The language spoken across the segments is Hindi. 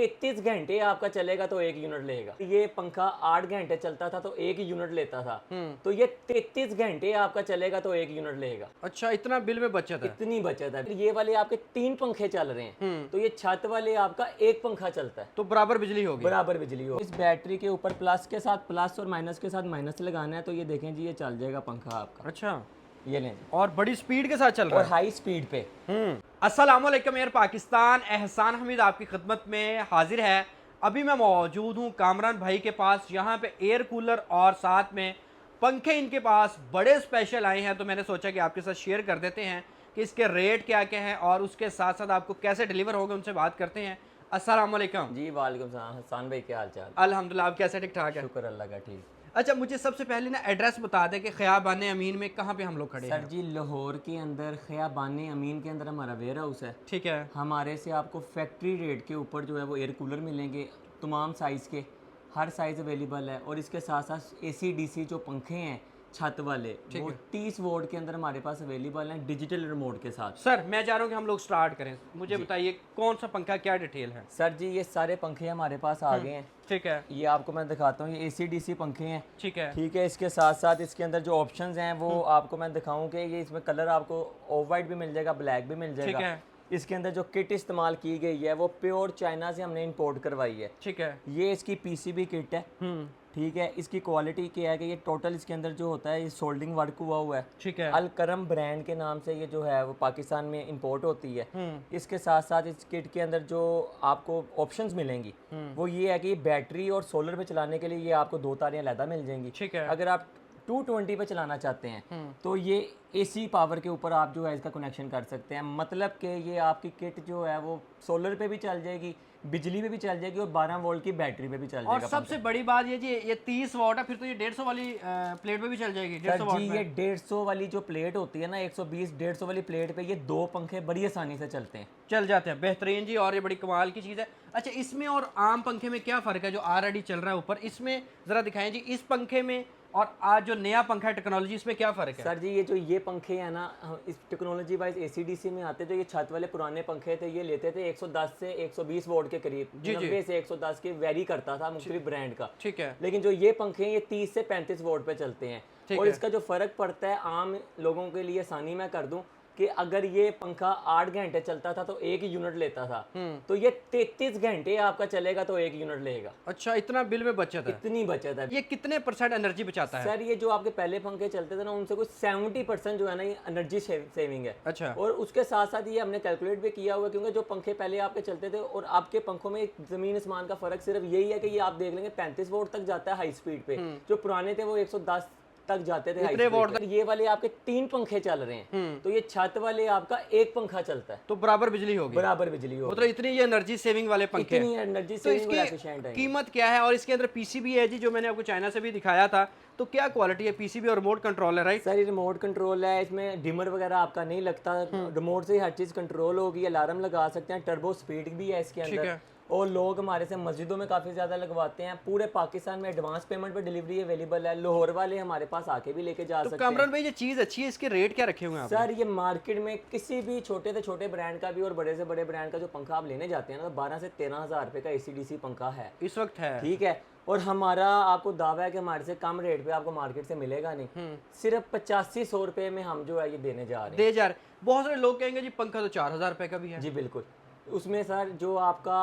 33 घंटे आपका चलेगा तो 1 यूनिट लेगा। ये पंखा 8 घंटे चलता था तो 1 यूनिट लेता था। तो ये 33 घंटे आपका चलेगा तो 1 यूनिट लेगा। अच्छा, इतना बिल में बचत है। इतनी बचत है। ये वाले आपके 3 पंखे चल रहे हैं तो ये छत वाले आपका 1 पंखा चलता है तो बराबर बिजली होगी। बराबर बिजली हो। इस बैटरी के ऊपर प्लस के साथ प्लस और माइनस के साथ माइनस लगाना है तो ये देखें जी, ये चल जाएगा पंखा आपका। अच्छा, ये लें और बड़ी स्पीड के साथ चल रहा और है। हाई स्पीड पे। अस्सलाम वालेकुम एयर पाकिस्तान, एहसान हमीद आपकी खिदमत में हाजिर है। अभी मैं मौजूद हूँ कामरान भाई के पास। यहाँ पे एयर कूलर और साथ में पंखे इनके पास बड़े स्पेशल आए हैं, तो मैंने सोचा कि आपके साथ शेयर कर देते हैं कि इसके रेट क्या क्या हैं और उसके साथ साथ आपको कैसे डिलीवर होगा, उनसे बात करते हैं। अस्सलाम वालेकुम। जी वालेकुम सलाम। हसन भाई क्या हाल चाल? अल्हम्दुलिल्लाह, आप कैसे? ठीक ठाक है, शुक्र अल्लाह का। ठीक। अच्छा, मुझे सबसे पहले ना एड्रेस बता दें कि ख़याबान अमीन में कहाँ पे हम लोग खड़े हैं। सर जी, लाहौर के अंदर ख़याबान अमीन के अंदर हमारा वेयर हाउस है। ठीक है। हमारे से आपको फैक्ट्री रेट के ऊपर जो है वो एयर कूलर मिलेंगे, तमाम साइज़ के, हर साइज़ अवेलेबल है। और इसके साथ साथ AC DC जो पंखे हैं छत वाले, वो 30 वोल्ट के अंदर हमारे पास अवेलेबल हैं, डिजिटल रिमोट के साथ। सर, मैं चाह रहा हूँ कि हम लोग स्टार्ट करें। मुझे बताइए कौन सा पंखा, क्या डिटेल है। सर जी, ये सारे पंखे हमारे पास आ गए हैं। ठीक है। ये आपको मैं दिखाता हूँ, ये AC DC पंखे हैं। ठीक है। ठीक है। इसके साथ साथ इसके अंदर जो ऑप्शंस हैं वो आपको मैं दिखाऊं कि ये इसमें कलर आपको ऑफ वाइट भी मिल जाएगा, ब्लैक भी मिल ठीक जाएगा। है। इसके अंदर जो किट इस्तेमाल की गई है वो प्योर चाइना से हमने इंपोर्ट करवाई है। ठीक है। ये इसकी PCB किट है। ठीक है। इसकी क्वालिटी क्या है कि ये टोटल इसके अंदर जो होता है ये सोल्डिंग वर्क हुआ है। ठीक है। अल करम ब्रांड के नाम से ये जो है वो पाकिस्तान में इंपोर्ट होती है। इसके साथ साथ इस किट के अंदर जो आपको ऑप्शंस मिलेंगी वो ये है कि बैटरी और सोलर पे चलाने के लिए ये आपको 2 तारें अलग मिल जाएंगी। ठीक है। अगर आप 220 पे चलाना चाहते हैं तो ये AC पावर के ऊपर आप जो है इसका कनेक्शन कर सकते हैं। मतलब कि ये आपकी किट जो है वो सोलर पे भी चल जाएगी, बिजली पे भी चल जाएगी और 12 वोल्ट की बैटरी पे भी चल जाएगा। और सबसे बड़ी बात ये जी, ये 30 वाट है, फिर तो ये 150 वाली प्लेट पे भी चल जाएगी। 150 वाट जी, में। ये 150 वाली जो प्लेट होती है ना, 120-150 वाली प्लेट पे ये 2 पंखे बड़ी आसानी से चलते हैं, चल जाते हैं। बेहतरीन जी, और ये बड़ी कमाल की चीज़ है। अच्छा, इसमें और आम पंखे में क्या फ़र्क है जो ऑलरेडी चल रहा है ऊपर? इसमें ज़रा दिखाएं जी, इस पंखे में और आज जो नया पंखा है टेक्नोलॉजी, इसमें क्या फ़र्क है? सर जी, ये जो ये पंखे हैं ना, इस टेक्नोलॉजी वाइज AC DC में आते, जो ये छत वाले पुराने पंखे थे ये लेते थे 110 से 120 वोल्ट के करीब, 90 से 110 के वेरी करता था मुख्तलिफ ब्रांड का। ठीक है। लेकिन जो ये पंखे हैं ये 30 से 35 वोल्ट पे चलते हैं। और इसका जो फ़र्क पड़ता है, आम लोगों के लिए आसानी मैं कर दूं कि अगर ये पंखा 8 घंटे चलता था तो 1 यूनिट लेता था, तो ये 33 घंटे आपका चलेगा तो 1 यूनिट लेगा। अच्छा, इतना बिल में बचत है। इतनी बचत है। ये कितने % एनर्जी बचाता है? सर, ये जो आपके पहले पंखे चलते थे ना, उनसे कुछ 70% जो है ना ये एनर्जी सेविंग है। अच्छा। और उसके साथ साथ ये हमने कैलकुलेट भी किया हुआ है, क्योंकि जो पंखे पहले आपके चलते थे और आपके पंखों में जमीन आसमान का फर्क सिर्फ यही है कि ये आप देख लेंगे 35 वोल्ट तक जाता है हाई स्पीड पे। जो पुराने थे वो 110 तक जाते थे हाई स्पीड पे। ये वाले आपके 3 पंखे चल रहे हैं तो ये छत वाले आपका 1 पंखा चलता है तो बराबर बिजली होगी। बराबर बिजली होगी। मतलब इतनी ये एनर्जी सेविंग वाले पंखे इतनी एनर्जी तो सेविंग और इसकी एफिशिएंट है। कीमत क्या है? और इसके अंदर PCB है जी, जो मैंने आपको चाइना से भी दिखाया था, तो क्या क्वालिटी है? PCB और रिमोट कंट्रोल है, राइट? सर, ये रिमोट कंट्रोल है, इसमें डिमर वगैरह आपका नहीं लगता, रिमोट से ही हर चीज़ कंट्रोल होगी। अलार्म लगा सकते हैं, टर्बो स्पीड भी है इसके अंदर। और लोग हमारे से मस्जिदों में काफ़ी ज़्यादा लगवाते हैं। पूरे पाकिस्तान में एडवांस पेमेंट पे डिलीवरी अवेलेबल है। लाहौर वाले हमारे पास आके भी लेके जा सकते हैं। कामरान भाई, ये चीज़ अच्छी है, इसके रेट क्या रखे हुए हैं आपने? सर, ये मार्केट में किसी भी छोटे से छोटे ब्रांड का भी और बड़े से बड़े ब्रांड का जो पंखा आप लेने जाते हैं ना, तो 12 से 13 हज़ार रुपये का AC DC पंखा है इस वक्त है। ठीक है। और हमारा आपको दावा है कि हमारे से कम रेट पे आपको मार्केट से मिलेगा नहीं। सिर्फ 8500 रुपये में हम जो है ये देने जा रहे हैं। बहुत सारे लोग कहेंगे जी पंखा तो 4000 रुपये का भी है। जी बिल्कुल। उसमें सर जो आपका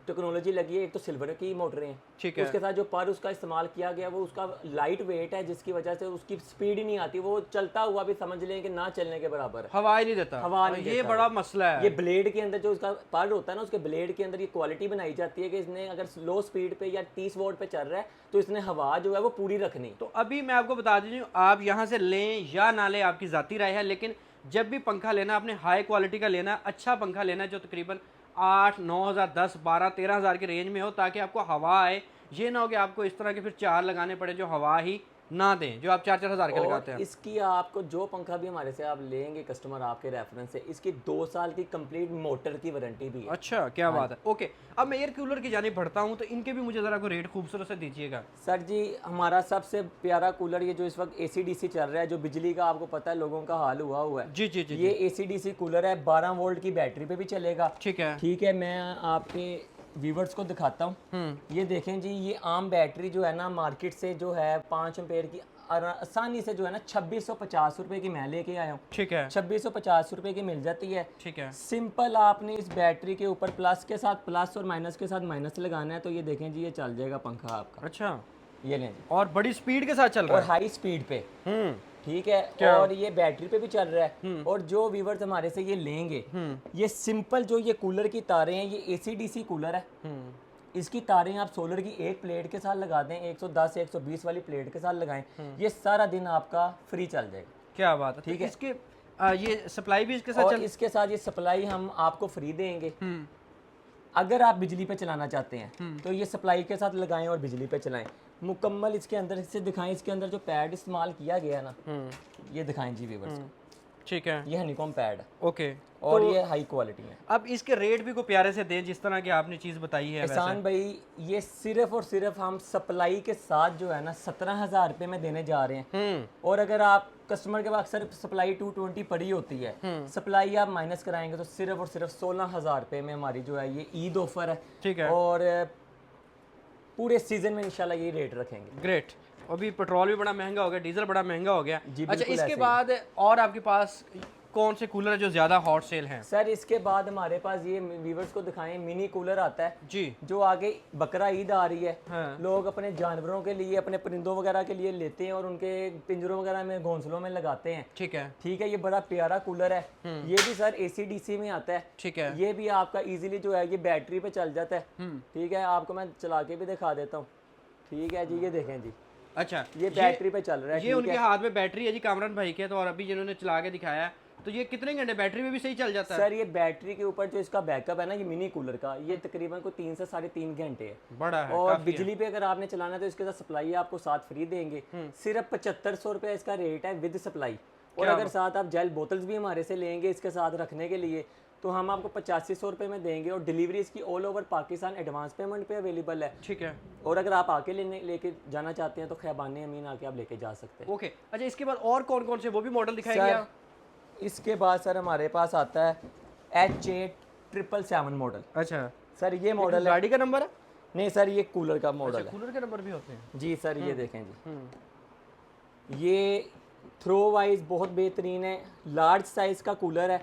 टेक्नोलॉजी लगी है, एक तो सिल्वर की मोटरें हैं, ठीक है। उसके साथ जो पर उसका इस्तेमाल किया गया वो उसका लाइट वेट है, जिसकी वजह से उसकी स्पीड ही नहीं आती। वो चलता हुआ भी समझ लें कि ना चलने के बराबर है। हवा ही नहीं देता। हवा नहीं ये देता। बड़ा मसला है। ये ब्लेड के अंदर जो उसका पर होता है ना, उसके ब्लेड के अंदर ये क्वालिटी बनाई जाती है कि इसने अगर लो स्पीड पे या 30 वोल्ट पे चल रहा है तो इसने हवा जो है वो पूरी रखनी। तो अभी मैं आपको बता दीजिए, आप यहाँ से लें या ना लें आपकी ज़ाती राय है, लेकिन जब भी पंखा लेना आपने हाई क्वालिटी का लेना, अच्छा पंखा लेना है जो तकरीबन 8-9 हज़ार, 10, 12, 13 हज़ार की रेंज में हो, ताकि आपको हवा आए। ये ना हो कि आपको इस तरह के फिर 4 लगाने पड़े जो हवा ही ना दें, जो आप 4-4 हज़ार के लगाते हैं। इसकी आपको जो पंखा भी हमारे से आप लेंगे कस्टमर आपके रेफरेंस से, इसकी 2 साल की कंप्लीट मोटर की वारंटी भी है। अच्छा, क्या बात है। ओके, अब मैं एयर कूलर की जानिब बढ़ता हूँ, तो इनके भी मुझे ज़रा को रेट खूबसूरत से दीजिएगा। सर जी, हमारा सबसे प्यारा कूलर ये जो इस वक्त AC DC चल रहा है, जो बिजली का आपको पता है लोगों का हाल हुआ है। जी जी जी। ये AC DC कूलर है, 12 वोल्ट की बैटरी पे भी चलेगा। ठीक है। ठीक है। मैं आपके व्यूवर्स को दिखाता हूँ। ये देखें जी, ये आम बैटरी जो है ना मार्केट से जो है 5 एम्पेयर की आसानी से जो है ना 2650 रुपए की मैं लेके आया हूँ। ठीक है, 2650 रुपए की मिल जाती है। ठीक है। सिंपल आपने इस बैटरी के ऊपर प्लस के साथ प्लस और माइनस के साथ माइनस लगाना है, तो ये देखें जी, ये चल जाएगा पंखा आपका। अच्छा, ये लें जी, और बड़ी स्पीड के साथ चल रहा और है। हाई स्पीड पे, ठीक है, क्या? और ये बैटरी पे भी चल रहा है। और जो व्यूवर्स हमारे से ये लेंगे, ये सिंपल जो ये कूलर की तारें हैं, ये AC/DC कूलर है। इसकी तारें आप सोलर की एक प्लेट के साथ लगा दें, 110 120 वाली प्लेट के साथ लगाएं, ये सारा दिन आपका फ्री चल जाएगा। क्या बात है, ठीक है। इसके ये सप्लाई भी इसके साथ और इसके साथ ये सप्लाई हम आपको फ्री देंगे। अगर आप बिजली पे चलाना चाहते हैं तो ये सप्लाई के साथ लगाएं और बिजली पे चलाएं। मुकम्मल इसके अंदर से दिखाएं, इसके अंदर जो पैड इस्तेमाल किया गया है ना, ये दिखाएं जी व्यूअर्स को। ठीक है, ये हनीकॉम पैड है ओके। और ये हाई क्वालिटी में। अब इसके रेट भी को प्यारे से दें जिस तरह की आपने चीज़ बताई है। एहसान भाई, ये सिर्फ और सिर्फ हम सप्लाई के साथ जो है ना 17,000 रुपये में देने जा रहे हैं। और अगर आप कस्टमर के पास अक्सर सप्लाई 220 पड़ी होती है, सप्लाई आप माइनस कराएंगे तो सिर्फ और सिर्फ 16,000 रुपये में हमारी जो है ये ईद ऑफर है। ठीक है, और पूरे सीजन में इंशाल्लाह ये रेट रखेंगे। ग्रेट। अभी पेट्रोल भी बड़ा महंगा हो गया, डीजल बड़ा महंगा हो गया। जी, अच्छा, बिल्कुल इसके ऐसे ही। बाद और आपके पास कौन से कूलर है जो ज़्यादा हॉट सेल हैं? सर इसके बाद हमारे पास ये व्यूवर्स को दिखाएं, मिनी कूलर आता है जी, जो आगे बकरा ईद आ रही है। हाँ। लोग अपने जानवरों के लिए, अपने परिंदों वगैरह के लिए लेते हैं और उनके पिंजरों वगैरह में, घोंसलों में लगाते हैं। ठीक है, ठीक है, ये बड़ा प्यारा कूलर है। ये भी सर AC/DC में आता है। ठीक है। ये भी आपका इजीली जो है ये बैटरी पे चल जाता है। ठीक है, आपको मैं चला के भी दिखा देता हूँ। ठीक है जी, ये देखें जी, अच्छा, ये बैटरी पे चल रहा है। ये उनके हाथ में बैटरी है जी, कामरान भाई के। तो और अभी जिन्होंने चला के दिखाया, तो ये कितने घंटे बैटरी में भी सही चल जाता है? सर ये बैटरी के ऊपर जो इसका बैकअप है ना, ये मिनी कूलर का, ये तकरीबन को 3 से 3.5 घंटे है। बड़ा है, और काफी है। बिजली पे अगर आपने चलाना है तो इसके साथ सप्लाई आपको साथ फ्री देंगे। सिर्फ 7500 रुपये इसका रेट है विद सप्लाई। और अगर साथ आप जेल बोतल्स भी हमारे से लेंगे इसके साथ रखने के लिए, तो हम आपको 8500 रुपये में देंगे। और डिलीवरी इसकी all over Pakistan advance payment पे अवेलेबल है। ठीक है, और अगर आप आके लेके जाना चाहते हैं तो खैबानी अमीन आके आप लेके जा सकते हैं। ओके। अच्छा, इसके बाद और कौन कौन से वो भी मॉडल दिखाएंगे आप? इसके बाद सर हमारे पास आता है HA777 मॉडल। अच्छा सर ये मॉडल है, गाड़ी का नंबर है? नहीं सर ये कूलर का मॉडल है। कूलर के नंबर भी होते हैं जी सर, ये देखें जी, ये थ्रो वाइज बहुत बेहतरीन है। लार्ज साइज का कूलर है।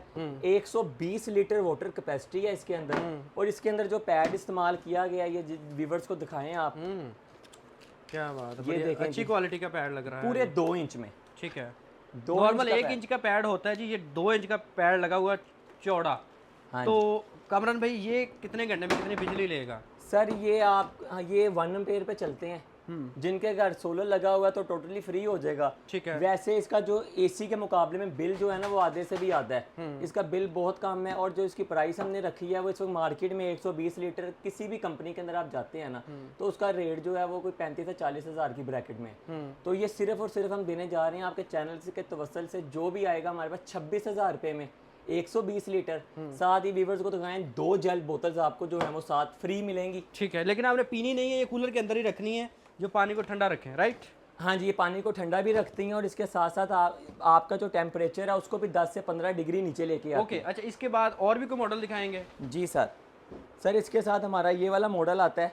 120 लीटर वाटर कैपेसिटी है इसके अंदर। और इसके अंदर जो पैड इस्तेमाल किया गया है, ये व्यूवर्स को दिखाएं आप। क्या बात है, ये बड़ी देखें अच्छी जी, क्वालिटी का पैड लग रहा है। पूरे 2 इंच में। ठीक है, 2 नॉर्मल इंच 1 इंच का पैड होता है जी, ये 2 इंच का पैड लगा हुआ चौड़ा। हाँ तो कामरान भाई, ये कितने घंटे में कितनी बिजली लेगा? सर ये आप ये 1 एम्पेयर पे चलते हैं। जिनके घर सोलर लगा हुआ है तो टोटली फ्री हो जाएगा। ठीक है। वैसे इसका जो AC के मुकाबले में बिल जो है ना वो आधे से भी आधा है। इसका बिल बहुत कम है। और जो इसकी प्राइस हमने रखी है वो इस वक्त मार्केट में 120 लीटर किसी भी कंपनी के अंदर आप जाते हैं ना, तो उसका रेट जो है वो कोई 35 से 40 हज़ार की ब्रैकेट में। तो ये सिर्फ और सिर्फ हम देने जा रहे हैं आपके चैनल के तवसल से, जो भी आएगा हमारे पास 26,000 रुपये में 120 लीटर। साथ ही व्यूवर्स को दिखाएं 2 जेल बोतल्स आपको जो है वो साथ फ्री मिलेंगी। ठीक है, लेकिन आपने पीनी नहीं है, ये कूलर के अंदर ही रखनी है जो पानी को ठंडा रखें, राइट? हाँ जी, ये पानी को ठंडा भी रखती हैं और इसके साथ साथ आपका जो टेम्परेचर है उसको भी 10 से 15 डिग्री नीचे लेके आती ओके। अच्छा, इसके बाद और भी कोई मॉडल दिखाएंगे? है। जी सर इसके साथ हमारा ये वाला मॉडल आता है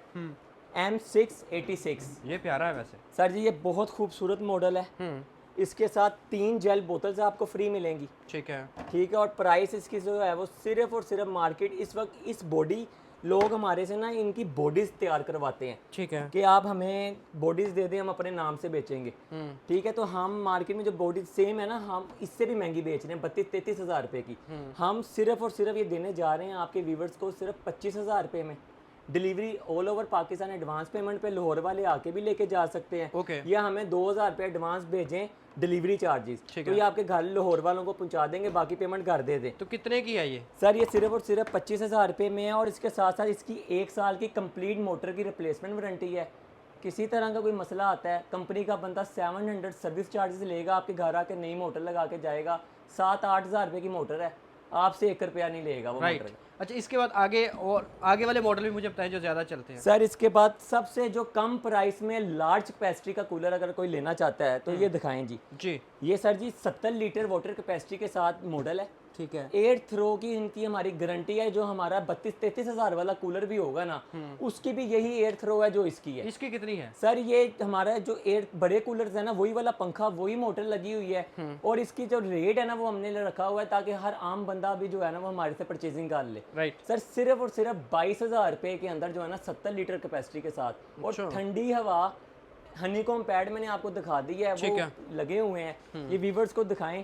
M686। ये प्यारा है वैसे। सर जी ये बहुत खूबसूरत मॉडल है। इसके साथ 3 जेल बोतल्स आपको फ्री मिलेंगी। ठीक है, ठीक है, और प्राइस इसकी जो है वो सिर्फ और सिर्फ मार्केट इस वक्त इस बॉडी, लोग हमारे से ना इनकी बॉडीज तैयार करवाते हैं। ठीक है, कि आप हमें बॉडीज दे दें, हम अपने नाम से बेचेंगे। ठीक है, तो हम मार्केट में जो बॉडीज सेम है ना, हम इससे भी महंगी बेच रहे हैं 32-33 हज़ार रुपये की। हम सिर्फ और सिर्फ ये देने जा रहे हैं आपके व्यूवर्स को सिर्फ 25,000 रुपये में। Delivery all over Pakistan advance payment पे, लाहौर वाले आके भी लेके जा सकते हैं। ओके। या हमें 2,000 रुपये एडवांस भेजें डिलीवरी चार्जेस, तो ये आपके घर लाहौर वालों को पहुंचा देंगे, बाकी पेमेंट घर दे दें। तो कितने की है ये? सर ये सिर्फ और सिर्फ 25,000 रुपये में है। और इसके साथ साथ इसकी 1 साल की कंप्लीट मोटर की रिप्लेसमेंट वारंटी है। किसी तरह का कोई मसला आता है, कंपनी का बंदा 700 सर्विस चार्जेस लेगा, आपके घर आके नई मोटर लगा के जाएगा। 7-8 हज़ार रुपये की मोटर है, आपसे 1 रुपया नहीं लेगा वो राइट। मोटर। अच्छा, इसके बाद आगे और आगे वाले मॉडल भी मुझे बताएं जो ज़्यादा चलते हैं। सर इसके बाद सबसे जो कम प्राइस में लार्ज कैपेसिटी का कूलर अगर कोई लेना चाहता है तो ये दिखाएं जी। जी, ये सर जी 70 लीटर वाटर कैपेसिटी के साथ मॉडल है। ठीक है। एयर थ्रो की इनकी हमारी गारंटी है। जो हमारा 32-33 हज़ार वाला कूलर भी होगा ना, उसकी भी यही एयर थ्रो है जो इसकी है। इसकी कितनी है? सर ये हमारा जो एयर बड़े कूलर्स है ना, वही वाला पंखा, वही मोटर लगी हुई है, और इसकी जो रेट है ना वो हमने रखा हुआ है ताकि हर आम बंदा भी जो है ना वो हमारे से परचेजिंग कर ले। राइट। सर सिर्फ और सिर्फ 22,000 रुपए के अंदर जो है ना 70 लीटर कैपेसिटी के साथ, और ठंडी हवा हनीकॉम पैड मैंने आपको दिखा दी है, वो लगे हुए हैं। ये व्यूअर्स को दिखाएं।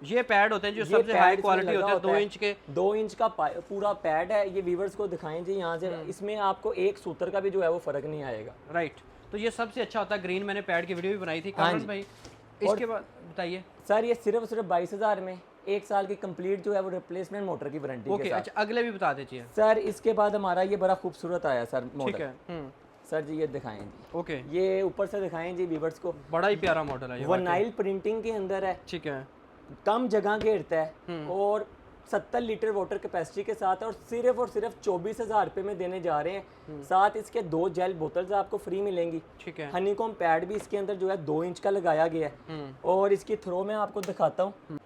ये पैड होते हैं जो सबसे हाई क्वालिटी होते हैं, 2 इंच के। 2 इंच का पूरा पैड है। ये व्यूअर्स को दिखाएं जी यहाँ से, इसमें आपको एक सूत्र का भी जो है वो फर्क नहीं आएगा। राइट। तो ये सबसे अच्छा होता है ग्रीन, मैंने पैड की वीडियो भी बनाई थी कामरान भाई। इसके बाद बताइए सर, ये सिर्फ 22,000 में 1 साल की कंप्लीट जो है वो रिप्लेसमेंट मोटर की वारंटी के साथ। अच्छा, अगले भी बता दीजिए सर। इसके बाद हमारा ये बड़ा खूबसूरत आया सर ठीक मॉडल। है। सर जी ये दिखाएं जी। ओके, ये ऊपर से दिखाएं जी व्यूअर्स को। बड़ा ही प्यारा मॉडल है ये। वनाइल प्रिंटिंग के अंदर है, ठीक है। कम जगह घेरता है, और 70 लीटर वाटर कैपेसिटी के साथ है, और सिर्फ 24,000 रुपये में देने जा रहे हैं। साथ इसके 2 जेल बोतल्स आपको फ्री मिलेंगी। ठीक है। हनीकॉम पैड भी इसके अंदर जो है 2 इंच का लगाया गया है, और इसकी थ्रो मैं आपको दिखाता हूँ।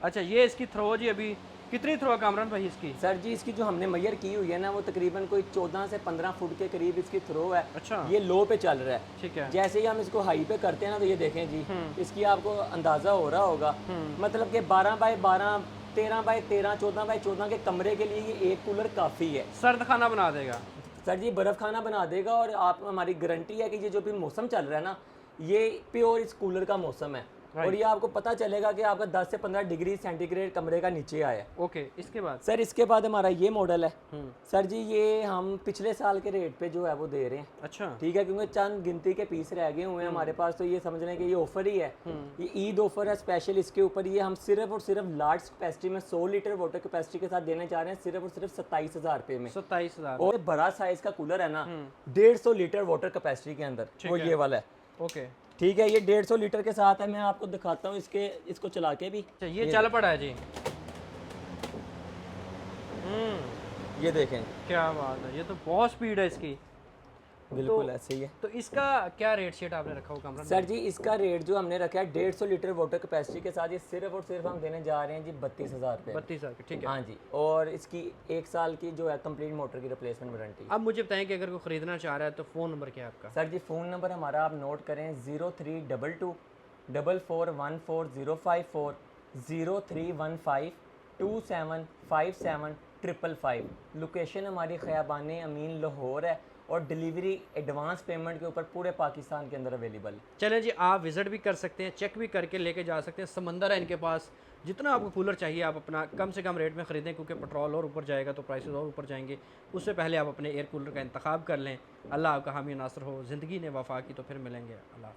अच्छा, ये इसकी थ्रो जी, अभी कितनी थ्रो है कामरान भाई इसकी? सर जी इसकी जो हमने मेजर की हुई है ना वो तकरीबन कोई 14 से 15 फुट के करीब इसकी थ्रो है। अच्छा। ये लो पे चल रहा है। ठीक है। जैसे ही हम इसको हाई पे करते हैं ना, तो ये देखें जी, इसकी आपको अंदाजा हो रहा होगा, मतलब कि 12 बाय 12, 13 बाय 13, 14 बाय 14 के कमरे के लिए ये एक कूलर काफ़ी है। सर्द खाना बना देगा सर जी, बर्फ़ खाना बना देगा, और आप हमारी गारंटी है कि ये जो भी मौसम चल रहा है ना, ये प्योर इस कूलर का मौसम है, और ये आपको पता चलेगा कि आपका 10 से 15 डिग्री सेंटीग्रेड कमरे का नीचे आया है। ओके, इसके बाद सर इसके बाद हमारा ये मॉडल है। सर जी ये हम पिछले साल के रेट पे जो है वो दे रहे हैं। अच्छा। ठीक है, क्योंकि चंद गिनती के पीस रह गए हुए हैं हमारे पास, तो ये समझ लें कि ये ऑफर ही है। ये ईद ऑफर है स्पेशल। इसके ऊपर ये हम सिर्फ और सिर्फ लार्ज कैपेसिटी में 100 लीटर वाटर कैपेसिटी के साथ देने जा रहे हैं, सिर्फ और सिर्फ 27,000 रुपये में। 27,000। और बड़ा साइज का कूलर है ना, 150 लीटर वाटर कैपेसिटी के अंदर, वो ये वाला है। ओके, ठीक है, ये 150 लीटर के साथ है। मैं आपको दिखाता हूँ इसको चला के भी। अच्छा, ये चल पड़ा है जी। ये देखें, क्या बात है, ये तो बहुत स्पीड है इसकी। बिल्कुल ऐसे ही है। तो इसका क्या रेट शीट आपने रखा हो कामरान? सर जी इसका रेट जो हमने रखा है 150 लीटर वाटर कैपेसिटी के साथ, ये सिर्फ और सिर्फ हम देने जा रहे हैं जी 32,000 रुपये। 32,000 की, ठीक है। हाँ जी, और इसकी 1 साल की जो है कंप्लीट मोटर की रिप्लेसमेंट वारंटी। अब मुझे बताएं कि अगर कोई ख़रीदना चाह रहा है तो फ़ोन नंबर क्या है आपका? सर जी फ़ोन नंबर हमारा आप नोट करें 0322 4414 0315 2757 555। लोकेशन हमारी ख़याबान अमीन लाहौर है, और डिलीवरी एडवांस पेमेंट के ऊपर पूरे पाकिस्तान के अंदर अवेलेबल है। चलें जी, आप विज़िट भी कर सकते हैं, चेक भी करके लेके जा सकते हैं। समंदर है इनके पास, जितना आपको कूलर चाहिए आप अपना कम से कम रेट में ख़रीदें, क्योंकि पेट्रोल और ऊपर जाएगा तो प्राइसेस और ऊपर जाएंगे। उससे पहले आप अपने एयर कूलर का इंतखाब कर लें। अल्लाह आपका हामी नासर हो। ज़िंदगी ने वफ़ा की, तो फिर मिलेंगे। अल्लाह।